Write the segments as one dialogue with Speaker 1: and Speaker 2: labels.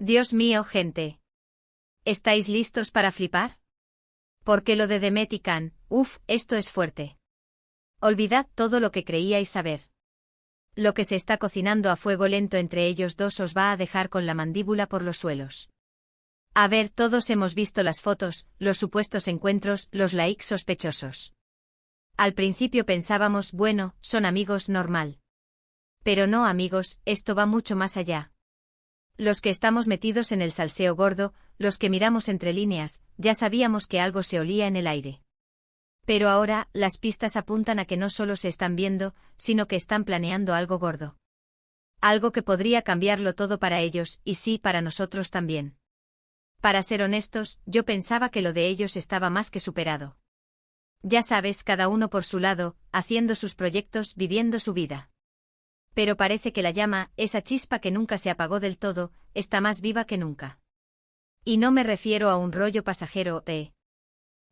Speaker 1: Dios mío, gente. ¿Estáis listos para flipar? Porque lo de Demet y Can, esto es fuerte. Olvidad todo lo que creíais saber. Lo que se está cocinando a fuego lento entre ellos dos os va a dejar con la mandíbula por los suelos. A ver, todos hemos visto las fotos, los supuestos encuentros, los likes sospechosos. Al principio pensábamos, bueno, son amigos normal. Pero no, amigos, esto va mucho más allá. Los que estamos metidos en el salseo gordo, los que miramos entre líneas, ya sabíamos que algo se olía en el aire. Pero ahora, las pistas apuntan a que no solo se están viendo, sino que están planeando algo gordo. Algo que podría cambiarlo todo para ellos, y sí, para nosotros también. Para ser honestos, yo pensaba que lo de ellos estaba más que superado. Ya sabes, cada uno por su lado, haciendo sus proyectos, viviendo su vida. Pero parece que la llama, esa chispa que nunca se apagó del todo, está más viva que nunca. Y no me refiero a un rollo pasajero,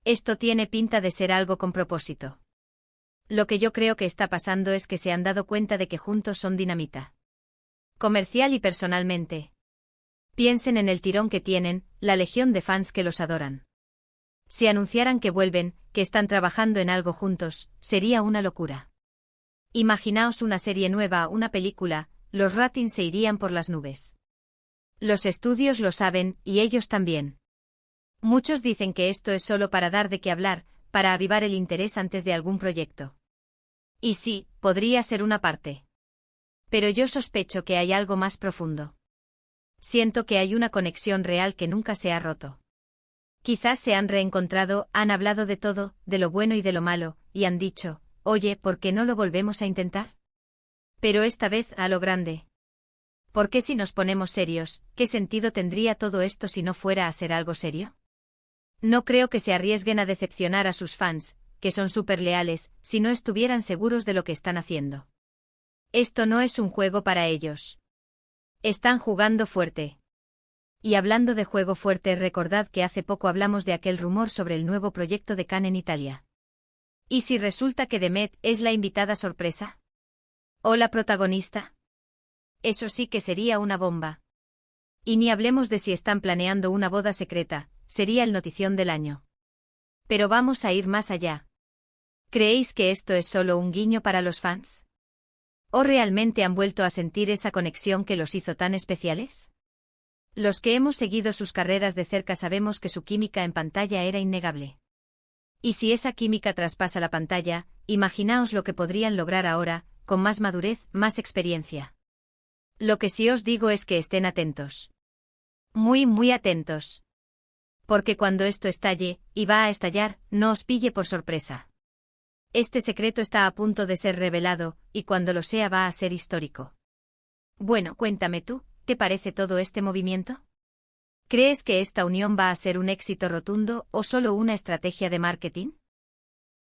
Speaker 1: Esto tiene pinta de ser algo con propósito. Lo que yo creo que está pasando es que se han dado cuenta de que juntos son dinamita. Comercial y personalmente. Piensen en el tirón que tienen, la legión de fans que los adoran. Si anunciaran que vuelven, que están trabajando en algo juntos, sería una locura. Imaginaos una serie nueva, una película, los ratings se irían por las nubes. Los estudios lo saben, y ellos también. Muchos dicen que esto es solo para dar de qué hablar, para avivar el interés antes de algún proyecto. Y sí, podría ser una parte. Pero yo sospecho que hay algo más profundo. Siento que hay una conexión real que nunca se ha roto. Quizás se han reencontrado, han hablado de todo, de lo bueno y de lo malo, y han dicho, oye, ¿por qué no lo volvemos a intentar? Pero esta vez a lo grande. ¿Por qué si nos ponemos serios, qué sentido tendría todo esto si no fuera a ser algo serio? No creo que se arriesguen a decepcionar a sus fans, que son súper leales, si no estuvieran seguros de lo que están haciendo. Esto no es un juego para ellos. Están jugando fuerte. Y hablando de juego fuerte, recordad que hace poco hablamos de aquel rumor sobre el nuevo proyecto de Can en Italia. ¿Y si resulta que Demet es la invitada sorpresa? ¿O la protagonista? Eso sí que sería una bomba. Y ni hablemos de si están planeando una boda secreta, sería el notición del año. Pero vamos a ir más allá. ¿Creéis que esto es solo un guiño para los fans? ¿O realmente han vuelto a sentir esa conexión que los hizo tan especiales? Los que hemos seguido sus carreras de cerca sabemos que su química en pantalla era innegable. Y si esa química traspasa la pantalla, imaginaos lo que podrían lograr ahora, con más madurez, más experiencia. Lo que sí os digo es que estén atentos. Muy, muy atentos. Porque cuando esto estalle, y va a estallar, no os pille por sorpresa. Este secreto está a punto de ser revelado, y cuando lo sea va a ser histórico. Bueno, cuéntame tú, ¿te parece todo este movimiento? ¿Crees que esta unión va a ser un éxito rotundo o solo una estrategia de marketing?